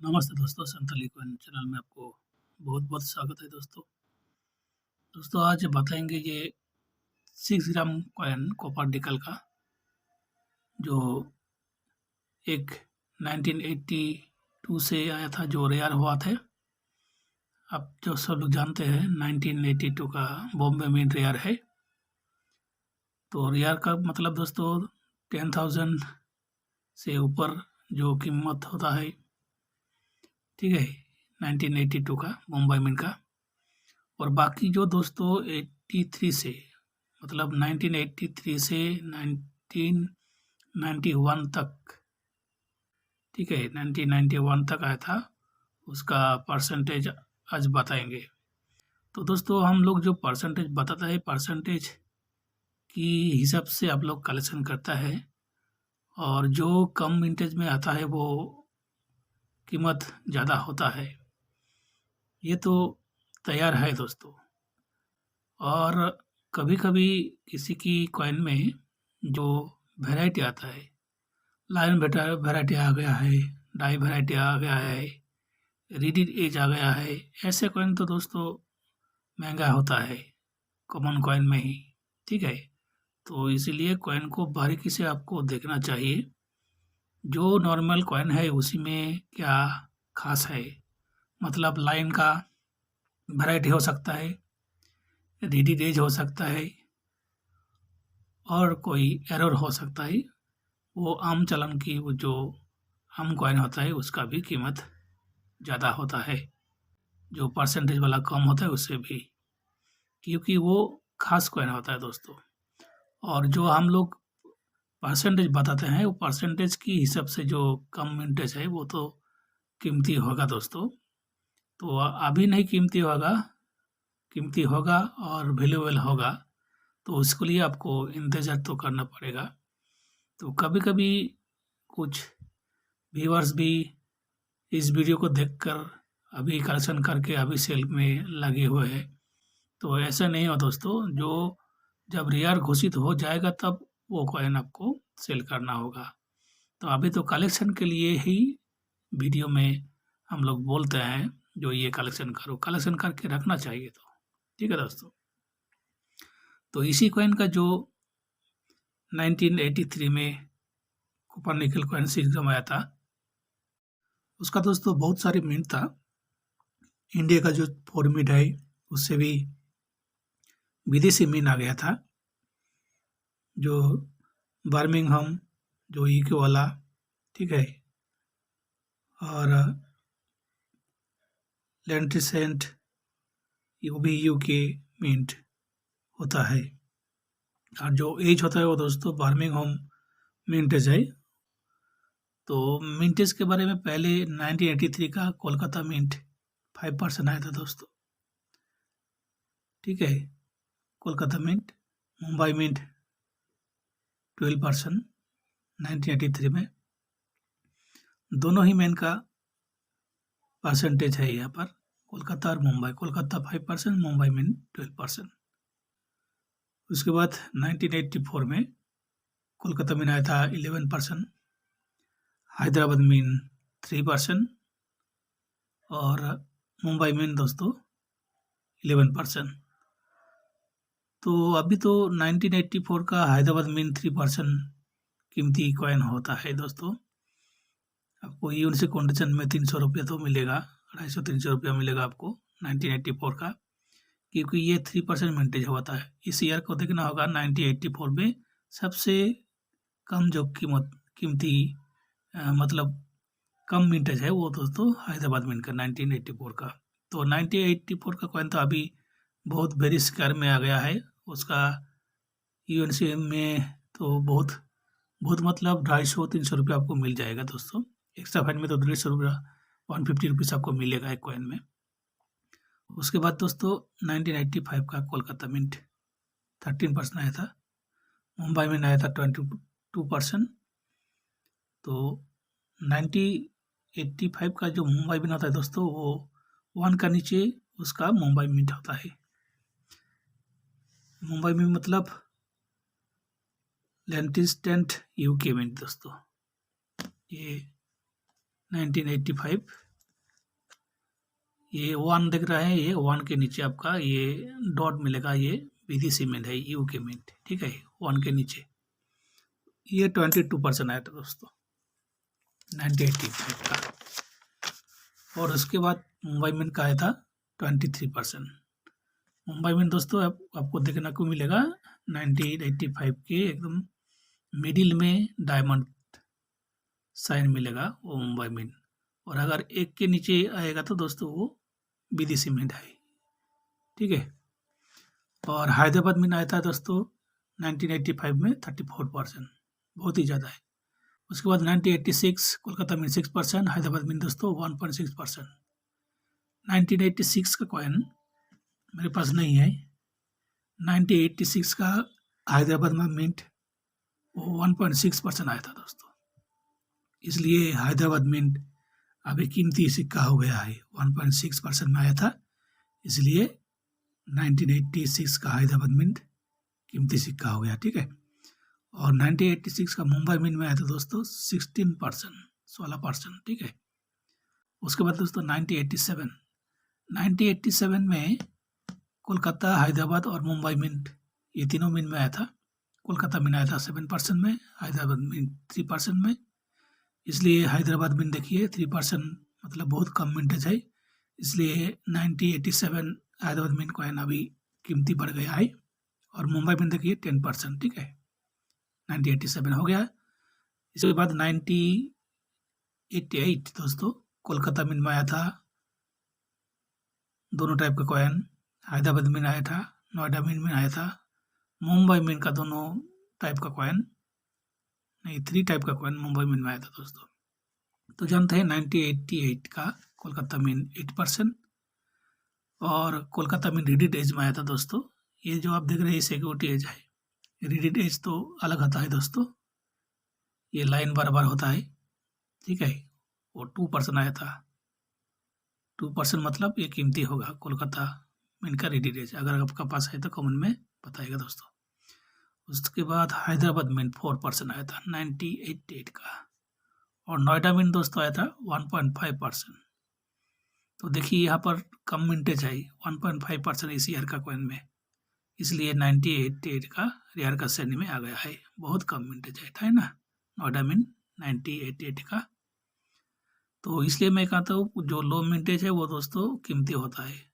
नमस्ते दोस्तों, Santhali coin channel में आपको बहुत बहुत स्वागत है दोस्तों। आज बताएंगे ये 6 ग्राम कॉइन कॉपर निकल का जो एक 1982 से आया था, जो रेयर हुआ था। आप जो सब लोग जानते हैं 1982 का बॉम्बे मिंट रेयर है। तो रेयर का मतलब दोस्तों 10,000 से ऊपर जो कीमत होता है, ठीक है, 1982 का मुंबई मिंट का। और बाकी जो दोस्तों 83 से मतलब 1983 से 1991 तक, ठीक है, 1991 तक आया था, उसका परसेंटेज आज बताएंगे। तो दोस्तों हम लोग जो परसेंटेज बताता है, परसेंटेज की हिसाब से आप लोग कलेक्शन करता है, और जो कम मिंटेज में आता है वो कीमत ज़्यादा होता है। ये तो तैयार है दोस्तों। और कभी कभी किसी की कॉइन में जो वैरायटी आता है, लाइन वैरायटी आ गया है, डाई वैरायटी आ गया है, रीडिड एज आ गया है, ऐसे कॉइन तो दोस्तों महंगा होता है कॉमन कॉइन में ही, ठीक है। तो इसीलिए कॉइन को बारीकी से आपको देखना चाहिए। जो नॉर्मल कॉइन है उसी में क्या खास है, मतलब लाइन का वैरायटी हो सकता है, रीडिड एज हो सकता है, और कोई एरर हो सकता है। वो आम चलन की वो जो आम कॉइन होता है उसका भी कीमत ज़्यादा होता है, जो परसेंटेज वाला कम होता है उससे भी, क्योंकि वो खास कॉइन होता है दोस्तों। और जो हम लोग परसेंटेज बताते हैं वो परसेंटेज की हिसाब से जो कम मिंटेज है वो तो कीमती होगा दोस्तों। तो अभी नहीं कीमती होगा, कीमती होगा और वैल्यूएबल होगा, तो उसके लिए आपको इंतज़ार तो करना पड़ेगा। तो कभी कभी कुछ व्यूअर्स भी इस वीडियो को देखकर अभी कलेक्शन करके अभी सेल में लगे हुए हैं। तो ऐसा नहीं हो दोस्तों, जो जब रेयर घोषित हो जाएगा तब वो कॉइन आपको सेल करना होगा। तो अभी तो कलेक्शन के लिए ही वीडियो में हम लोग बोलते हैं, जो ये कलेक्शन करो, कलेक्शन करके रखना चाहिए। तो ठीक है दोस्तों। तो इसी कॉइन का जो 1983 में कॉपर निकल कॉइन 6 ग्राम आया था, उसका दोस्तों बहुत सारे मिनट था। इंडिया का जो फॉर्मेट है उससे भी विदेशी मीन आ गया था, जो बर्मिंघम, जो यूके वाला, ठीक है, और लैंट्रिसेंट, वो भी यूके मिंट होता है। और जो एज होता है वो दोस्तों बर्मिंघम मिंटेज है। तो मिंटेज के बारे में पहले 1983 का कोलकाता मिंट 5% आया था दोस्तों, ठीक है। कोलकाता मिंट, मुंबई मिंट 12% 1983 में। दोनों ही मेन का परसेंटेज है यहाँ पर, कोलकाता और मुंबई। कोलकाता 5%, मुंबई मिंट 12%। उसके बाद 1984 में कोलकाता मिन आया था 11%, हैदराबाद मिन 3%, और मुंबई मिन दोस्तों 11%। तो अभी तो 1984 का हैदराबाद मिन 3% कीमती कॉइन होता है दोस्तों। आपको यूनिट कंडीशन में 300 रुपया तो मिलेगा, 250-300 रुपया मिलेगा आपको 1984 का, क्योंकि ये 3% मिंटेज होता है। इस ईयर को देखना होगा, 1984 में सबसे कम जो कीमती मतलब कम मिंटेज है वो दोस्तों हैदराबाद मिंट का 1984 का। तो 1984 का कॉइन तो अभी बहुत वेरी स्क्वायर में आ गया है। उसका यूएनसी में तो बहुत बहुत मतलब 250-300 रुपया आपको मिल जाएगा दोस्तों। एक्स्ट्रा फाइन में तो 150 रुपया, 150 रुपीज़ आपको मिलेगा एक कॉइन में। उसके बाद दोस्तों 1985 का कोलकाता मिंट 13% आया था, मुंबई में आया था 22%। तो 1985 का जो मुंबई मिंट होता है दोस्तों, वो 1 का नीचे उसका मुंबई मिंट होता है। मुंबई में मतलब लैंटिस्टेंट यूके मिंट दोस्तों, ये 1985 ये 1 दिख रहा है, ये 1 के नीचे आपका ये डॉट मिलेगा, ये विदेशी मिंट है, यूके मिंट, ठीक है, 1 के नीचे ये 22% आया था दोस्तों 1985 का। और उसके बाद मुंबई मिंट का आया था 23%। मुंबई मिंट दोस्तों आपको देखने को मिलेगा 1985 के एकदम मिडिल में डायमंड साइन मिलेगा वो मुंबई मिंट। और अगर 1 के नीचे आएगा तो दोस्तों वो विदेशी मिंट है, ठीक है। और हैदराबाद मिंट आया था दोस्तों 1985 में 34%, बहुत ही ज़्यादा है। उसके बाद 1986 कोलकाता मिंट 6%, हैदराबाद मिंट दोस्तों 1.6%। 1986 का कॉइन मेरे पास नहीं है। 1986 का हैदराबाद में मिंट वो 1.6% आया था दोस्तों, इसलिए हैदराबाद मिंट अभी कीमती सिक्का हो गया है, 1.6% में आया था, इसलिए 1986 का हैदराबाद मिंट कीमती सिक्का हो गया, ठीक है। और 1986 का मुंबई मिंट में आया था दोस्तों 16%, ठीक है। उसके बाद दोस्तों 1987 में कोलकाता, हैदराबाद और मुंबई मिंट ये तीनों मिंट में आया था। कोलकाता मिंट आया था 7% में, हैदराबाद मिंट 3% में, इसलिए हैदराबाद मिंट देखिए 3% मतलब बहुत कम मिंटेज है, इसलिए 1987 हैदराबाद मिंट कॉइन अभी कीमती बढ़ गया है। और मुंबई मिंट देखिए 10%, ठीक है, 1987 हो गया। इसके बाद 1988 दोस्तों कोलकाता मिंट में आया था दोनों टाइप का कॉइन, हैदराबाद मिंट आया था, नोएडा मिंट में आया था, मुंबई मिंट का दोनों टाइप का कॉइन नहीं 3 टाइप का कॉइन मुंबई मिंट में आया था दोस्तों। तो जानते हैं 1988 का कोलकाता मिंट 8% और कोलकाता मिंट रिडीड एज में आया था दोस्तों। ये जो आप देख रहे हैं सिक्योरिटी एज है, रिडीड एज तो अलग आता है दोस्तों, ये लाइन बार बार होता है, ठीक है। वो 2% आया था, 2% मतलब ये कीमती होगा कोलकाता मिंट का रिडीड एज। अगर आपका पास है तो कमेंट में बताइएगा दोस्तों। उसके बाद हैदराबाद मिंट 4% आया था 1988 का। और नोएडा मिंट दोस्तों आया था 1.5%। तो देखिए यहाँ पर कम मिंटेज है 1.5% इस ईयर का कॉइन में, इसलिए 1988 का रियर का श्रेणी में आ गया है, बहुत कम मिंटेज है ना नोएडा मिंट 1988 का। तो इसलिए मैं कहता हूँ जो लो मिंटेज है वो दोस्तों कीमती होता है।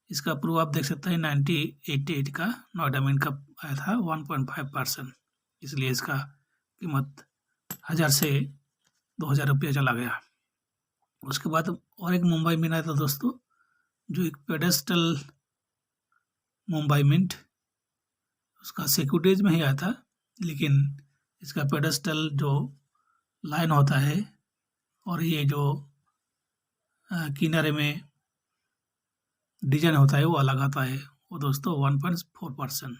इसका प्रूफ आप देख सकते हैं 1988 का नोएडा मिंट का आया था 1.5%, इसलिए इसका कीमत 1000 से 2000 रुपया चला गया। उसके बाद और एक मुंबई मिंट आया था दोस्तों, जो एक पेडेस्टल मुंबई मिंट, उसका सिक्योरिटीज में ही आया था, लेकिन इसका पेडेस्टल जो लाइन होता है और ये जो किनारे में डिजाइन होता है वो अलग आता है, वो दोस्तों 1.4%।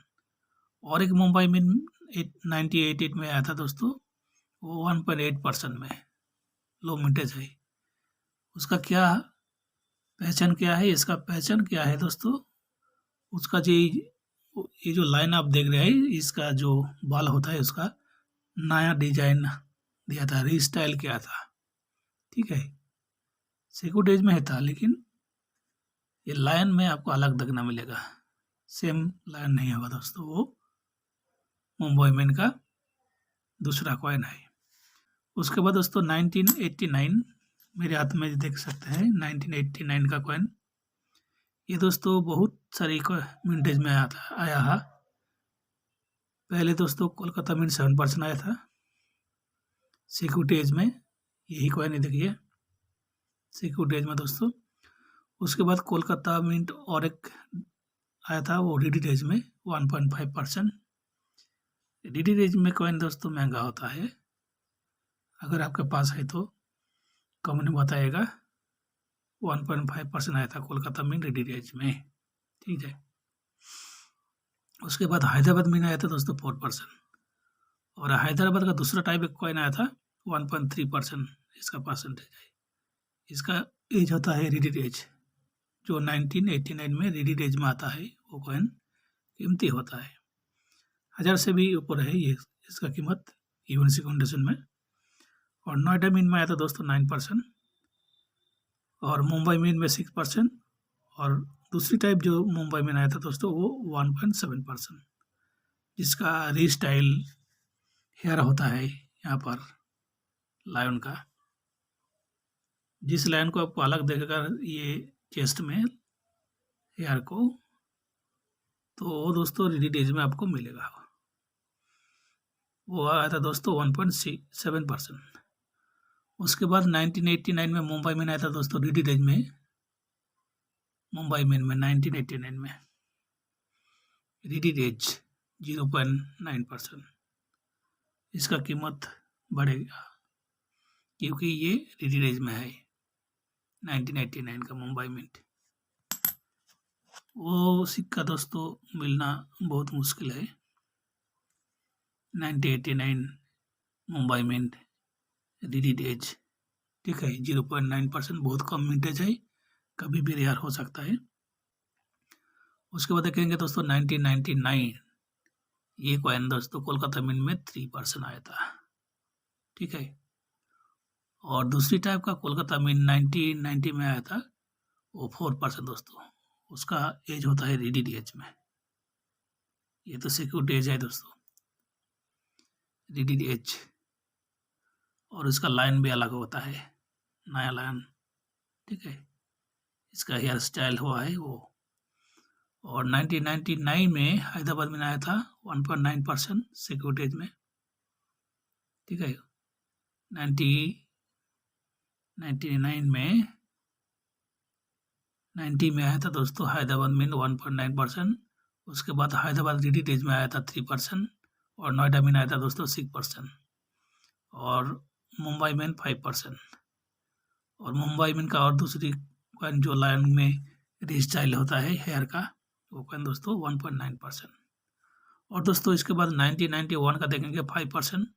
और एक मुंबई मिंट 1988 में आया था दोस्तों, वो 1.8% में लो मिंटेज है। उसका क्या पहचान क्या है, इसका पहचान क्या है दोस्तों, उसका जो ये जो लाइन आप देख रहे हैं इसका जो बाल होता है उसका नया डिजाइन दिया था, रीस्टाइल किया था, ठीक है। सिक्योरिटीज में है था, लेकिन ये लाइन में आपको अलग देखना मिलेगा, सेम लाइन नहीं होगा दोस्तों, वो मुंबई मिंट का दूसरा कॉइन है। उसके बाद दोस्तों 1989 मेरे हाथ में देख सकते हैं 1989 का कॉइन, ये दोस्तों बहुत सारी मिंटेज में आया है। पहले दोस्तों कोलकाता मिंट 7% आया था सिक्योरिटीज में, यही कॉइन देखिए सिक्योरिटीज में दोस्तों। उसके बाद कोलकाता मिंट और एक आया था वो रिडीड में 1.5%। रिडीड में कॉइन दोस्तों महंगा होता है, अगर आपके पास है तो कमेंट में बताइएगा। 1.5% आया था कोलकाता मिंट रिडीड में, ठीक है। उसके बाद हैदराबाद मिंट आया था दोस्तों 4%, और हैदराबाद का दूसरा टाइप एक कॉइन आया था 1.3% इसका परसेंटेज है। इसका एज होता है रिडीड एज, जो 1989 में रिडीड एज में आता है, वो कॉइन कीमती होता है, 1000 से भी ऊपर है ये इसका कीमत यूएनसी कंडीशन में। और नोएडा मिंट में आया था दोस्तों 9%, और मुंबई मिन में 6%, और दूसरी टाइप जो मुंबई मिन आया था दोस्तों वो 1.7%, जिसका रीस्टाइल हेयर होता है यहाँ पर लायन का। जिस लायन को आपको अलग देखेगा ये चेस्ट में हेयर को, तो वो दोस्तों रेडी डेज में आपको मिलेगा। वो आया था दोस्तों 1.7%। उसके बाद 1989 में मुंबई में आया था दोस्तों रेडी डेज में, मुंबई में 1989 में रेडी डेज 0.9%। इसका कीमत बढ़ेगा क्योंकि ये रेडी डेज में है 1989 का मुंबई मिंट। वो सिक्का दोस्तों मिलना बहुत मुश्किल है। 1989 मुंबई मिंट रेडी डेज, ठीक है, 0.9%, बहुत कम मिंटेज है, कभी भी रेयर हो सकता है। उसके बाद देखेंगे दोस्तों 1999, ये कॉइन दोस्तों कोलकाता मिंट में 3% आया था, ठीक है। और दूसरी टाइप का कोलकाता मिंट 1990 में आया था, वो 4% दोस्तों, उसका एज होता है रेडी एज में। ये तो सिक्योरिटी एज है दोस्तों, रेडी एज, और इसका लाइन भी अलग होता है, नया लाइन, ठीक है। इसका हेयर स्टाइल हुआ है वो। और 1999 में हैदराबाद में आया था 1.9% सिक्योरिटी एज में, ठीक है। 1999 में 90 में आया था दोस्तों हैदराबाद में 1.9%। उसके बाद हैदराबाद रेडी डेज में आया था 3%, और नोएडा में आया था दोस्तों 6%, और मुंबई में 5%। और मुंबई में का और दूसरी कॉइन जो लाइन में रीस्टाइल होता है हेयर का, वो कॉइन दोस्तों 1.9%। और दोस्तों इसके बाद 1991 का देखेंगे 5%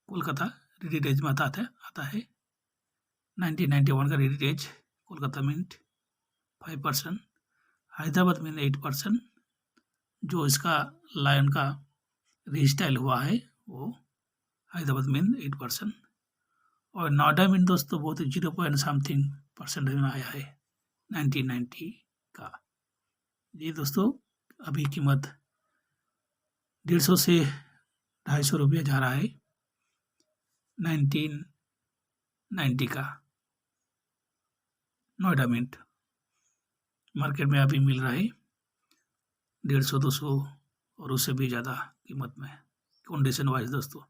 कोलकाता रेडी डेज में आता है। 1991 का ready days Kolkata mint 5%, Hyderabad में 8%, जो इसका लायन का रीस्टाइल हुआ है वो हैदराबाद में 8%। और नोएडा में दोस्तों बहुत 0.something% में आया है 1990 का। ये दोस्तों अभी कीमत 150 से 250 रुपया जा रहा है 1990 का नोएडा मिंट। मार्केट में अभी मिल रहा है 150-200 और उससे भी ज़्यादा कीमत में, कंडीशन वाइज दोस्तों।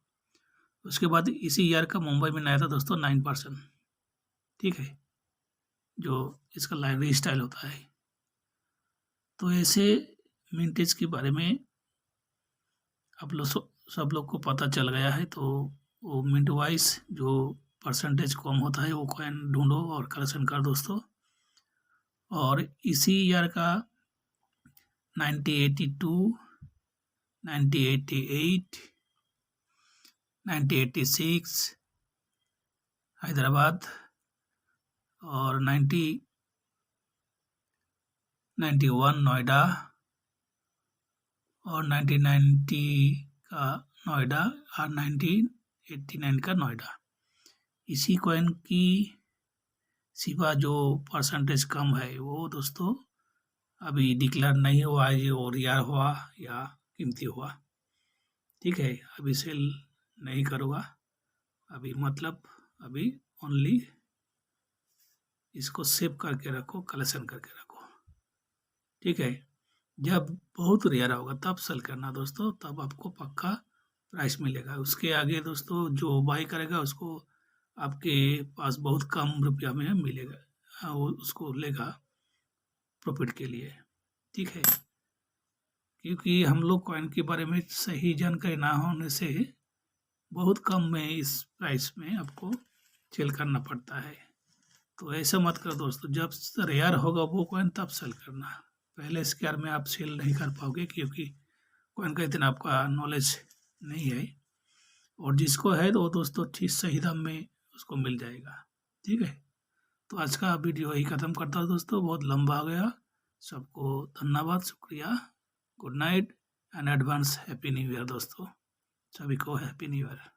उसके बाद इसी ईयर का मुंबई में आया था दोस्तों 9%, ठीक है, जो इसका लाइब्रेरी स्टाइल होता है। तो ऐसे मिंटेज के बारे में आप लोग सब लोग को पता चल गया है। तो वो मिंट वाइज जो परसेंटेज कम होता है वो कॉइन ढूंढो और कलेक्शन कर दोस्तों। और इसी ईयर का 1982, 1988, 1986 हैदराबाद, और 1991 नोएडा, और 1990 का नोएडा, और 1989 का नोएडा। इसी कॉइन की सिवा जो परसेंटेज कम है वो दोस्तों अभी डिक्लेयर नहीं हुआ है, ये और यार हुआ या कीमती हुआ, ठीक है। अभी सेल नहीं करूँगा अभी, मतलब अभी ओनली इसको सेव करके रखो, कलेक्शन करके रखो, ठीक है। जब बहुत रेयर होगा तब सेल करना दोस्तों, तब आपको पक्का प्राइस मिलेगा। उसके आगे दोस्तों जो बाई करेगा उसको आपके पास बहुत कम रुपया में मिलेगा, वो उसको लेगा प्रॉफिट के लिए, ठीक है। क्योंकि हम लोग कॉइन के बारे में सही जानकारी ना होने से बहुत कम में इस प्राइस में आपको सेल करना पड़ता है। तो ऐसा मत करो दोस्तों, जब रेयर होगा वो कॉइन तब सेल करना, पहले स्क्वायर में आप सेल नहीं कर पाओगे क्योंकि कॉइन का इतना आपका नॉलेज नहीं है। और जिसको है तो वो दोस्तों ठीक सही दाम में उसको मिल जाएगा, ठीक है। तो आज का वीडियो यही ख़त्म करता हूँ दोस्तों, बहुत लंबा हो गया। सबको धन्यवाद, शुक्रिया, good night and advance happy new year दोस्तों, सभी को हैप्पी न्यू ईयर।